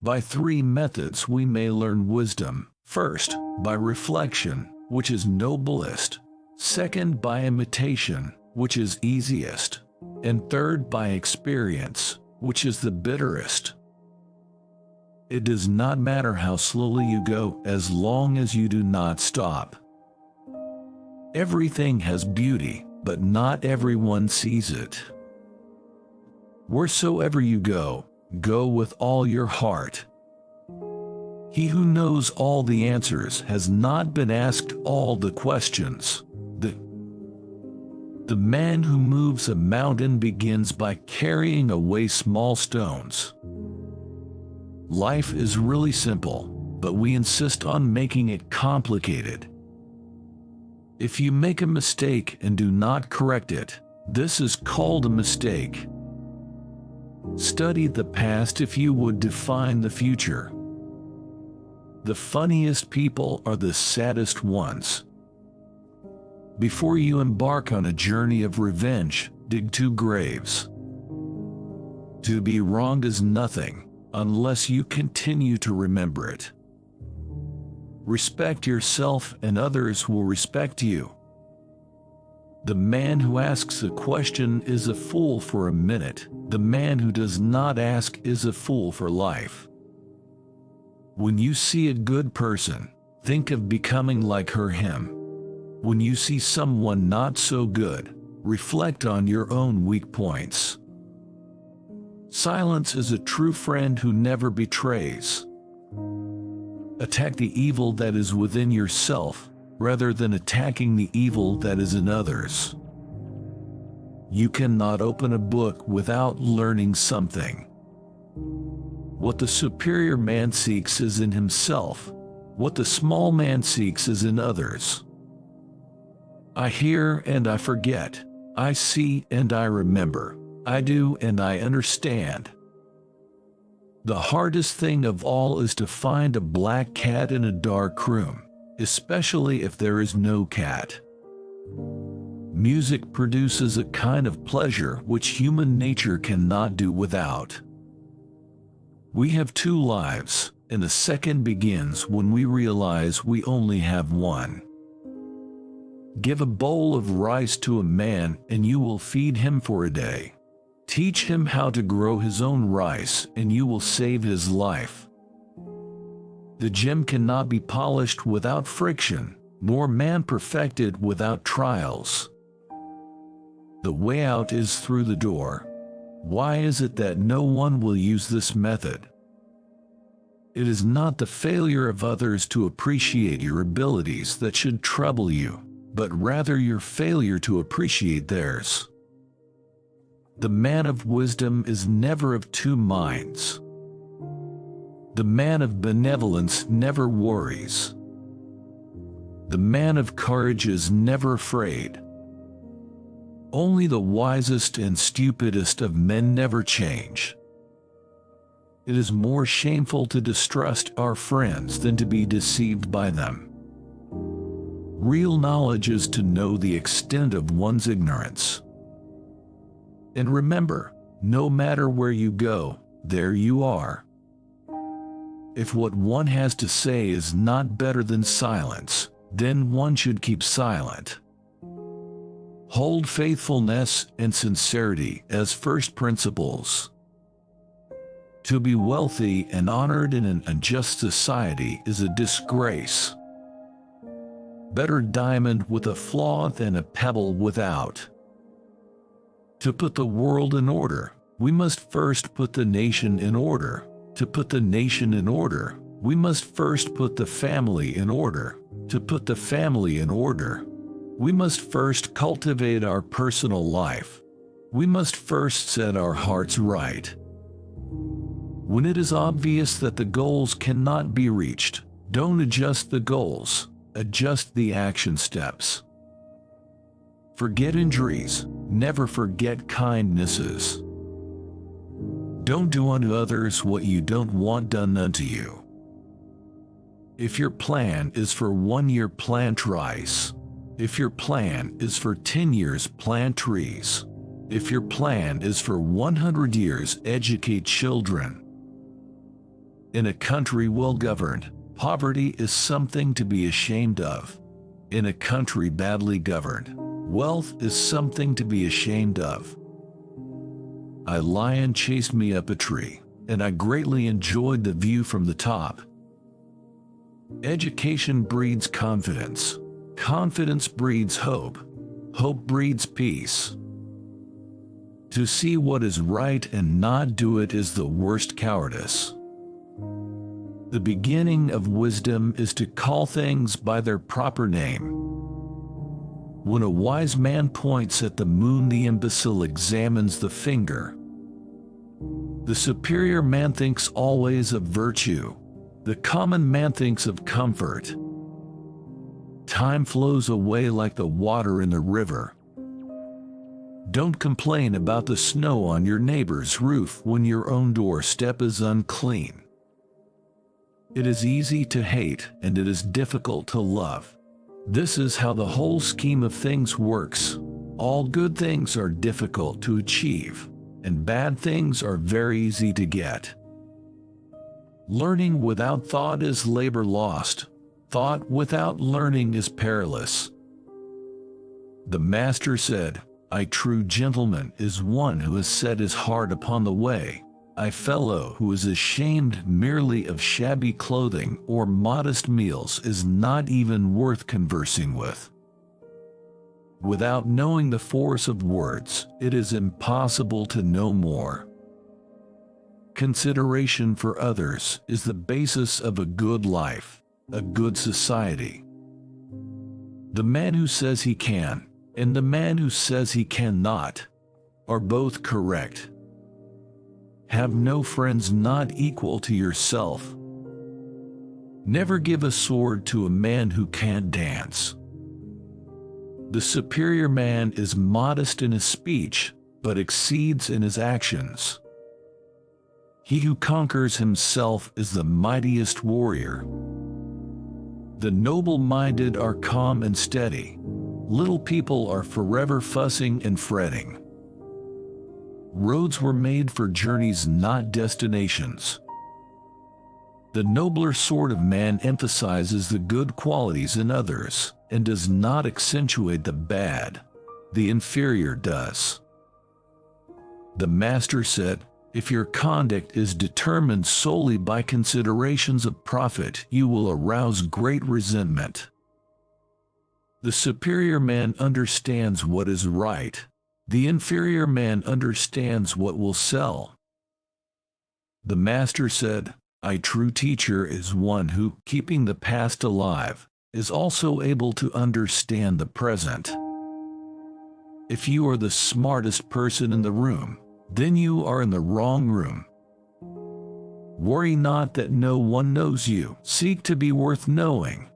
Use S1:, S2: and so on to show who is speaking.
S1: By three methods we may learn wisdom. First, by reflection, which is noblest. Second, by imitation, which is easiest. And third, by experience, which is the bitterest. It does not matter how slowly you go, as long as you do not stop. Everything has beauty, but not everyone sees it. Wheresoever you go, go with all your heart. He who knows all the answers has not been asked all the questions. The man who moves a mountain begins by carrying away small stones. Life is really simple, but we insist on making it complicated. If you make a mistake and do not correct it, this is called a mistake. Study the past if you would define the future. The funniest people are the saddest ones. Before you embark on a journey of revenge, dig 2 graves. To be wronged is nothing, unless you continue to remember it. Respect yourself and others will respect you. The man who asks a question is a fool for a minute. The man who does not ask is a fool for life. When you see a good person, think of becoming like her or him. When you see someone not so good, reflect on your own weak points. Silence is a true friend who never betrays. Attack the evil that is within yourself, rather than attacking the evil that is in others. You cannot open a book without learning something. What the superior man seeks is in himself. What the small man seeks is in others. I hear and I forget. I see and I remember. I do and I understand. The hardest thing of all is to find a black cat in a dark room, especially if there is no cat. Music produces a kind of pleasure which human nature cannot do without. We have 2 lives, and the second begins when we realize we only have one. Give a bowl of rice to a man and you will feed him for a day. Teach him how to grow his own rice and you will save his life. The gem cannot be polished without friction, nor man perfected without trials. The way out is through the door. Why is it that no one will use this method? It is not the failure of others to appreciate your abilities that should trouble you, but rather your failure to appreciate theirs. The man of wisdom is never of 2 minds. The man of benevolence never worries. The man of courage is never afraid. Only the wisest and stupidest of men never change. It is more shameful to distrust our friends than to be deceived by them. Real knowledge is to know the extent of one's ignorance. And remember, no matter where you go, there you are. If what one has to say is not better than silence, then one should keep silent. Hold faithfulness and sincerity as first principles. To be wealthy and honored in an unjust society is a disgrace. Better diamond with a flaw than a pebble without. To put the world in order, we must first put the nation in order. To put the nation in order, we must first put the family in order. To put the family in order, we must first cultivate our personal life. We must first set our hearts right. When it is obvious that the goals cannot be reached, don't adjust the goals, adjust the action steps. Forget injuries, never forget kindnesses. Don't do unto others what you don't want done unto you. If your plan is for 1 year, plant rice. If your plan is for 10 years, plant trees. If your plan is for 100 years, educate children. In a country well governed, poverty is something to be ashamed of. In a country badly governed, wealth is something to be ashamed of. A lion chased me up a tree, and I greatly enjoyed the view from the top. Education breeds confidence. Confidence breeds hope. Hope breeds peace. To see what is right and not do it is the worst cowardice. The beginning of wisdom is to call things by their proper name. When a wise man points at the moon, the imbecile examines the finger. The superior man thinks always of virtue. The common man thinks of comfort. Time flows away like the water in the river. Don't complain about the snow on your neighbor's roof when your own doorstep is unclean. It is easy to hate and it is difficult to love. This is how the whole scheme of things works. All good things are difficult to achieve, and bad things are very easy to get. Learning without thought is labor lost. Thought without learning is perilous. The master said, "A true gentleman is one who has set his heart upon the way. A fellow who is ashamed merely of shabby clothing or modest meals is not even worth conversing with." Without knowing the force of words, it is impossible to know more. Consideration for others is the basis of a good life, a good society. The man who says he can, and the man who says he cannot, are both correct. Have no friends not equal to yourself. Never give a sword to a man who can't dance. The superior man is modest in his speech, but exceeds in his actions. He who conquers himself is the mightiest warrior. The noble-minded are calm and steady. Little people are forever fussing and fretting. Roads were made for journeys, not destinations. The nobler sort of man emphasizes the good qualities in others and does not accentuate the bad. The inferior does. The master said, "If your conduct is determined solely by considerations of profit, you will arouse great resentment." The superior man understands what is right. The inferior man understands what will sell. The master said, "A true teacher is one who, keeping the past alive, is also able to understand the present." If you are the smartest person in the room, then you are in the wrong room. Worry not that no one knows you. Seek to be worth knowing.